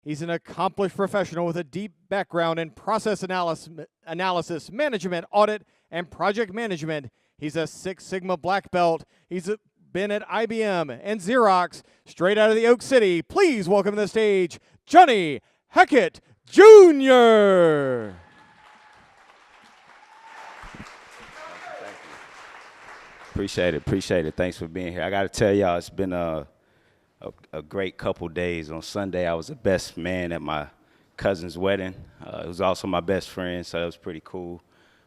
He's an accomplished professional with a deep background in process analysis, management, audit, and project management. He's a Six Sigma black belt. He's been at IBM and Xerox, straight out of the Oak City. Please welcome to the stage, Johnny Hackett Jr. Appreciate it. Thanks for being here. I got to tell y'all, it's been a great couple days. On Sunday, I was the best man at my cousin's wedding. It was also my best friend, so it was pretty cool.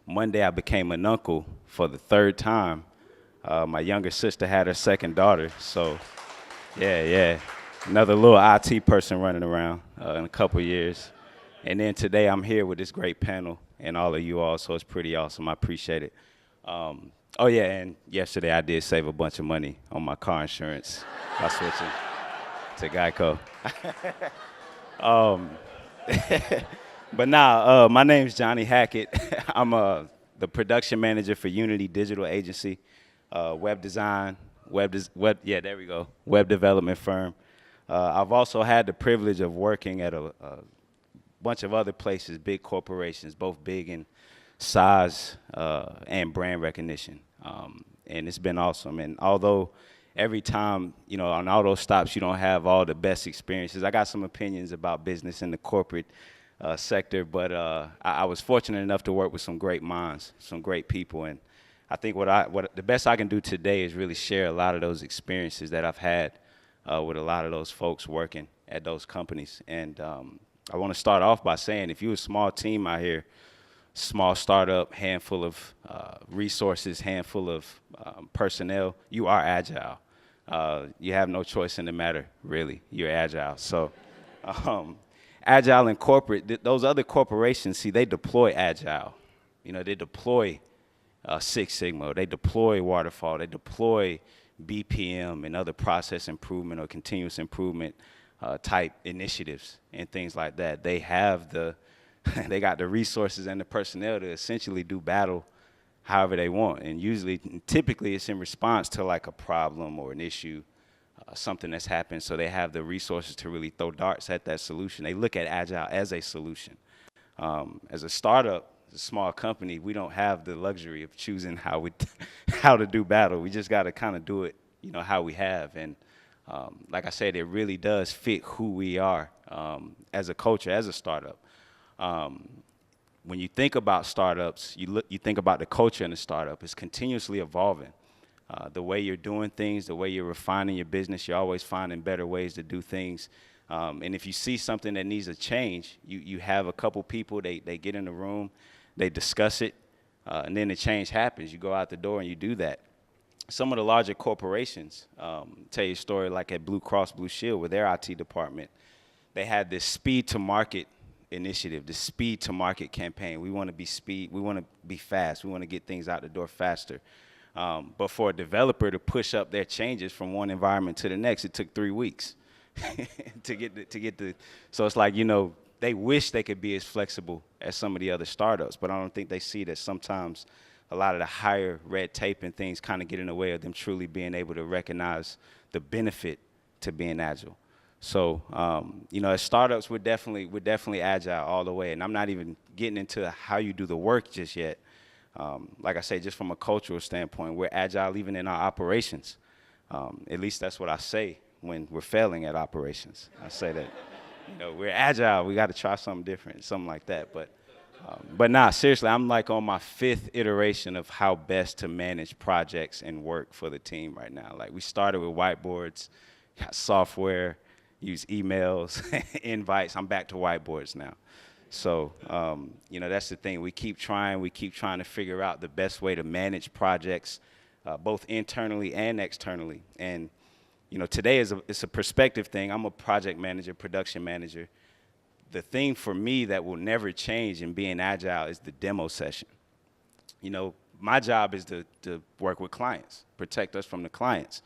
Monday, I became an uncle for the third time. My younger sister had her second daughter, so yeah. Another little IT person running around in a couple years. And then today, I'm here with this great panel and all of you all, so it's pretty awesome. I appreciate it. Oh yeah, and yesterday I did save a bunch of money on my car insurance by switching to Geico. But now, my name's Johnny Hackett. I'm the production manager for Unity Digital Agency, web design, web development firm. I've also had the privilege of working at a bunch of other places, big corporations, both big in size and brand recognition. And it's been awesome. And although every time, on all those stops, you don't have all the best experiences, I got some opinions about business in the corporate sector, but I was fortunate enough to work with some great minds, some great people. And I think what the best I can do today is really share a lot of those experiences that I've had with a lot of those folks working at those companies. And I want to start off by saying, if you're a small team out here, small startup, handful of resources, handful of personnel, you are agile. You have no choice in the matter, really. You're agile. So agile in corporate, those other corporations, see, they deploy agile. They deploy Six Sigma, they deploy waterfall, they deploy BPM and other process improvement or continuous improvement type initiatives and things like that. They have they got the resources and the personnel to essentially do battle however they want. And typically it's in response to like a problem or an issue, something that's happened. So they have the resources to really throw darts at that solution. They look at Agile as a solution. As a startup, as a small company, we don't have the luxury of choosing how to do battle. We just got to kind of do it, how we have. And like I said, it really does fit who we are as a culture, as a startup. When you think about startups, you think about the culture in a startup. It's continuously evolving. The way you're doing things, the way you're refining your business, you're always finding better ways to do things. And if you see something that needs a change, you have a couple people, they get in the room, they discuss it, and then the change happens. You go out the door and you do that. Some of the larger corporations, tell you a story like at Blue Cross Blue Shield with their IT department, they had this speed to market initiative, the speed to market campaign. We want to be fast. We want to get things out the door faster. But for a developer to push up their changes from one environment to the next, it took 3 weeks so it's like, they wish they could be as flexible as some of the other startups, but I don't think they see that sometimes a lot of the higher red tape and things kind of get in the way of them truly being able to recognize the benefit to being agile. So, as startups, we're definitely agile all the way. And I'm not even getting into how you do the work just yet. Like I say, just from a cultural standpoint, we're agile even in our operations. At least that's what I say when we're failing at operations. I say that, we're agile. We got to try something different, something like that. But nah, seriously, I'm like on my 5th iteration of how best to manage projects and work for the team right now. Like we started with whiteboards, got software, use emails, invites. I'm back to whiteboards now. So, that's the thing. We keep trying to figure out the best way to manage projects, both internally and externally. And, today it's a perspective thing. I'm a project manager, production manager. The thing for me that will never change in being agile is the demo session. My job is to work with clients, protect us from the clients.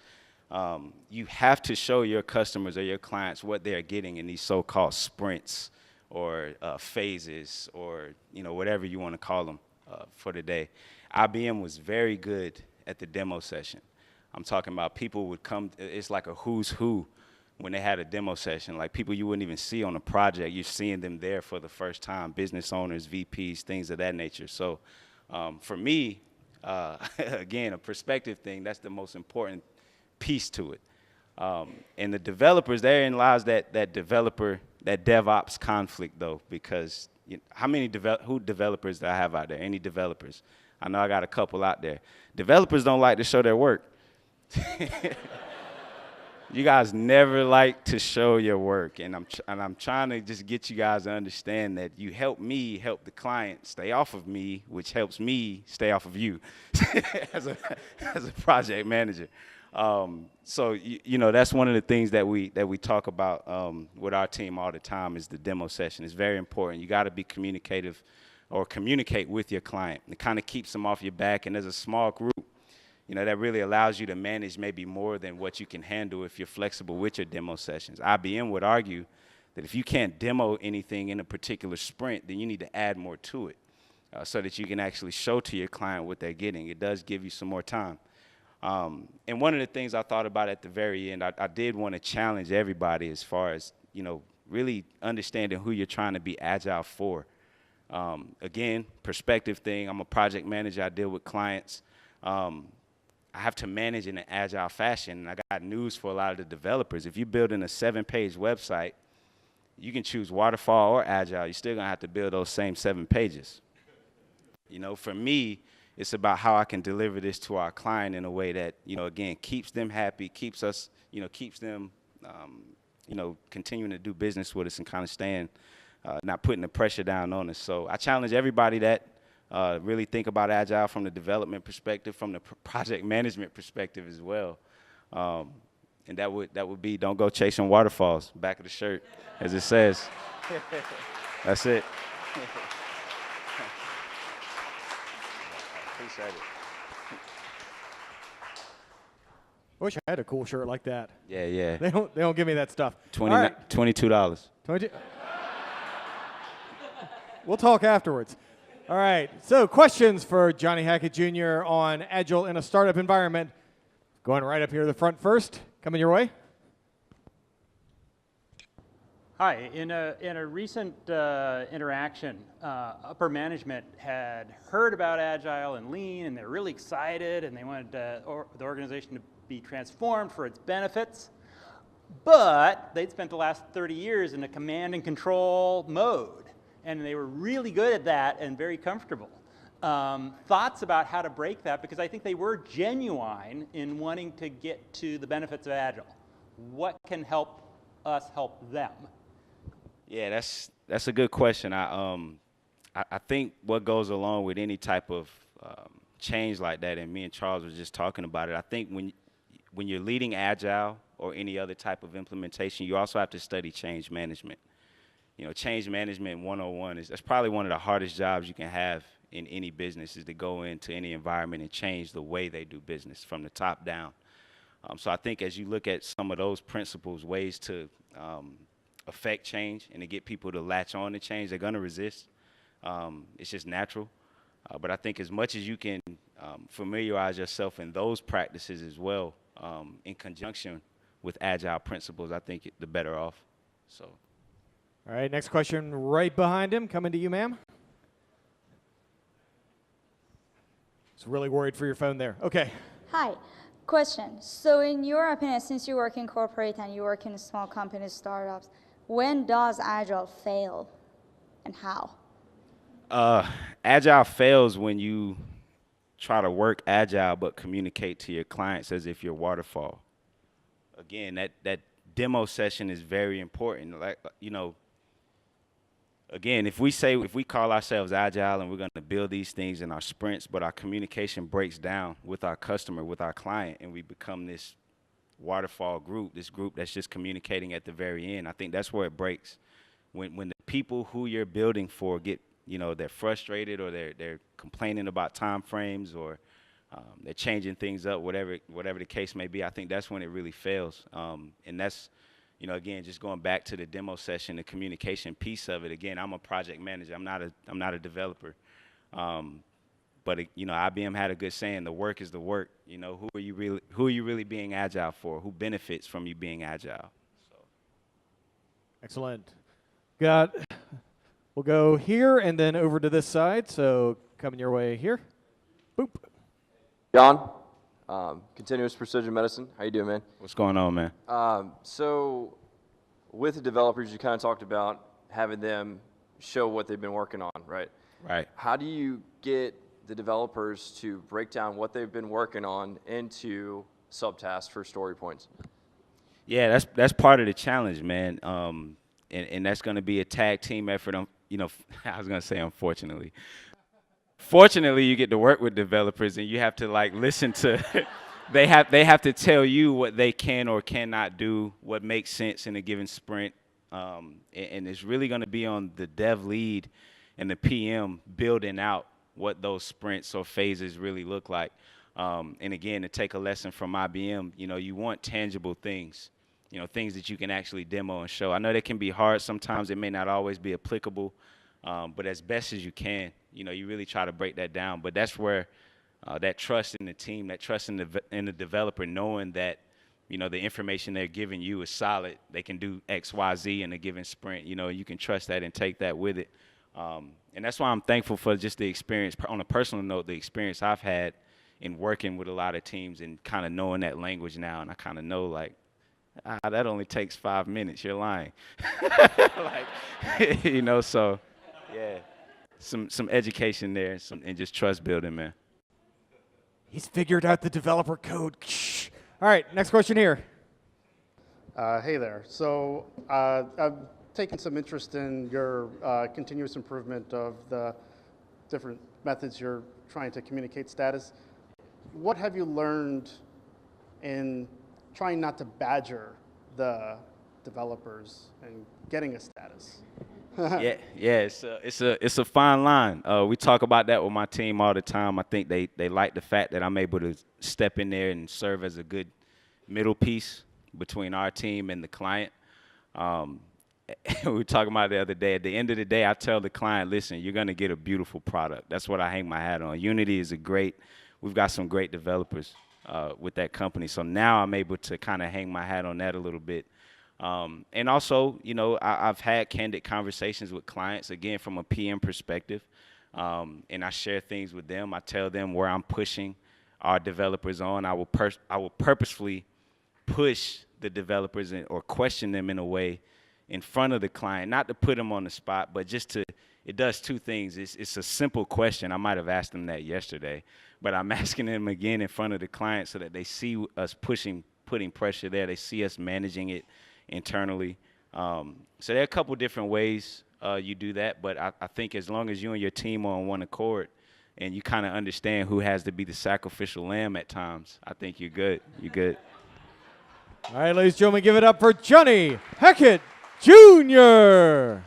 You have to show your customers or your clients what they're getting in these so-called sprints or phases or whatever you want to call them for the day. IBM was very good at the demo session. I'm talking about people would come, it's like a who's who when they had a demo session. Like people you wouldn't even see on a project, you're seeing them there for the first time, business owners, VPs, things of that nature. So for me, again, a perspective thing, that's the most important piece to it. And the developers, therein lies that DevOps conflict though, because how many developers do I have out there? Any developers? I know I got a couple out there. Developers don't like to show their work. You guys never like to show your work, and I'm trying to just get you guys to understand that you help me help the client stay off of me, which helps me stay off of you as a project manager. So you know, that's one of the things that we talk about with our team all the time is the demo session. It's very important. You got to be communicative or communicate with your client. It kind of keeps them off your back, and as a small group, you know, that really allows you to manage maybe more than what you can handle if you're flexible with your demo sessions. IBM would argue that if you can't demo anything in a particular sprint, then you need to add more to it so that you can actually show to your client what they're getting. It does give you some more time. And one of the things I thought about at the very end, I did want to challenge everybody as far as, you know, really understanding who you're trying to be agile for. Again, perspective thing. I'm a project manager. I deal with clients. I have to manage in an agile fashion. And I got news for a lot of the developers. If you're building a 7-page website, you can choose waterfall or agile. You're still going to have to build those same 7 pages. You know, for me, it's about how I can deliver this to our client in a way that, you know, again, keeps them happy, keeps us, you know, keeps them, you know, continuing to do business with us and kind of staying, not putting the pressure down on us. So I challenge everybody that really think about Agile from the development perspective, from the project management perspective as well. And that would be, don't go chasing waterfalls, back of the shirt, as it says. That's it. Appreciate it. I wish I had a cool shirt like that. Yeah, yeah. They don't give me that stuff. $22. 22. We'll talk afterwards. All right. So questions for Johnny Hackett Jr. on Agile in a startup environment. Going right up here to the front first. Coming your way. Hi. In a recent interaction, upper management had heard about Agile and Lean, and they're really excited, and they wanted the organization to be transformed for its benefits. But they'd spent the last 30 years in a command and control mode, and they were really good at that and very comfortable. Thoughts about how to break that, because I think they were genuine in wanting to get to the benefits of Agile. What can help us help them? Yeah, that's a good question. I think what goes along with any type of change like that, and me and Charles were just talking about it, I think when you're leading Agile or any other type of implementation, you also have to study change management. You know, change management 101 that's probably one of the hardest jobs you can have in any business, is to go into any environment and change the way they do business from the top down. So I think as you look at some of those principles, ways to affect change and to get people to latch on to change, they're going to resist. It's just natural. But I think as much as you can familiarize yourself in those practices as well, in conjunction with Agile principles, I think the better off. So. All right, next question right behind him. Coming to you, ma'am. Just really worried for your phone there. Okay. Hi. Question. So in your opinion, since you work in corporate and you work in small companies, startups, when does Agile fail and how? Agile fails when you try to work Agile but communicate to your clients as if you're waterfall. Again, that demo session is very important. Like, you know, again, if we call ourselves Agile and we're going to build these things in our sprints, but our communication breaks down with our customer, with our client, and we become this waterfall group, this group that's just communicating at the very end, I think that's where it breaks. When the people who you're building for get, you know, they're frustrated or they're complaining about time frames or they're changing things up, whatever the case may be, I think that's when it really fails. And that's, you know, again, just going back to the demo session, the communication piece of it. Again, I'm a project manager. I'm not a developer. But you know, IBM had a good saying: the work is the work. You know, who are you really being Agile for? Who benefits from you being Agile? So. Excellent. We'll go here and then over to this side. So coming your way here. Boop. John, Continuous Precision Medicine. How you doing, man? What's going on, man? So with the developers, you kind of talked about having them show what they've been working on, right? Right. How do you get the developers to break down what they've been working on into subtasks for story points? Yeah, that's part of the challenge, man. And that's going to be a tag team effort. You know, I was going to say unfortunately. Fortunately, you get to work with developers, and you have to like listen to. they have to tell you what they can or cannot do, what makes sense in a given sprint, and it's really going to be on the dev lead and the PM building out what those sprints or phases really look like. And again, to take a lesson from IBM, you know, you want tangible things, you know, things that you can actually demo and show. I know that can be hard. Sometimes it may not always be applicable, but as best as you can, you know, you really try to break that down. But that's where that trust in the team, that trust in the developer, knowing that, you know, the information they're giving you is solid. They can do X, Y, Z in a given sprint. You know, you can trust that and take that with it. And that's why I'm thankful for just the experience. On a personal note, the experience I've had in working with a lot of teams and kind of knowing that language now. And I kind of know, like, that only takes 5 minutes. You're lying. Like, you know, so, yeah, some education there and just trust building, man. He's figured out the developer code. All right, next question here. Hey there. So I've taken some interest in your continuous improvement of the different methods you're trying to communicate status. What have you learned in trying not to badger the developers and getting a status? Yeah, it's a fine line. We talk about that with my team all the time. I think they like the fact that I'm able to step in there and serve as a good middle piece between our team and the client. We were talking about it the other day. At the end of the day, I tell the client, listen, you're going to get a beautiful product. That's what I hang my hat on. Unity is we've got some great developers with that company. So now I'm able to kind of hang my hat on that a little bit. And also, you know, I've had candid conversations with clients, again, from a PM perspective, and I share things with them. I tell them where I'm pushing our developers on. I will purposefully push the developers or question them in a way in front of the client, not to put them on the spot, but just it does two things. It's a simple question. I might have asked them that yesterday, but I'm asking them again in front of the client so that they see us putting pressure there. They see us managing it internally. So there are a couple different ways you do that, but I think as long as you and your team are on one accord and you kind of understand who has to be the sacrificial lamb at times, I think you're good. You're good. All right, ladies and gentlemen, give it up for Johnny Hackett Jr.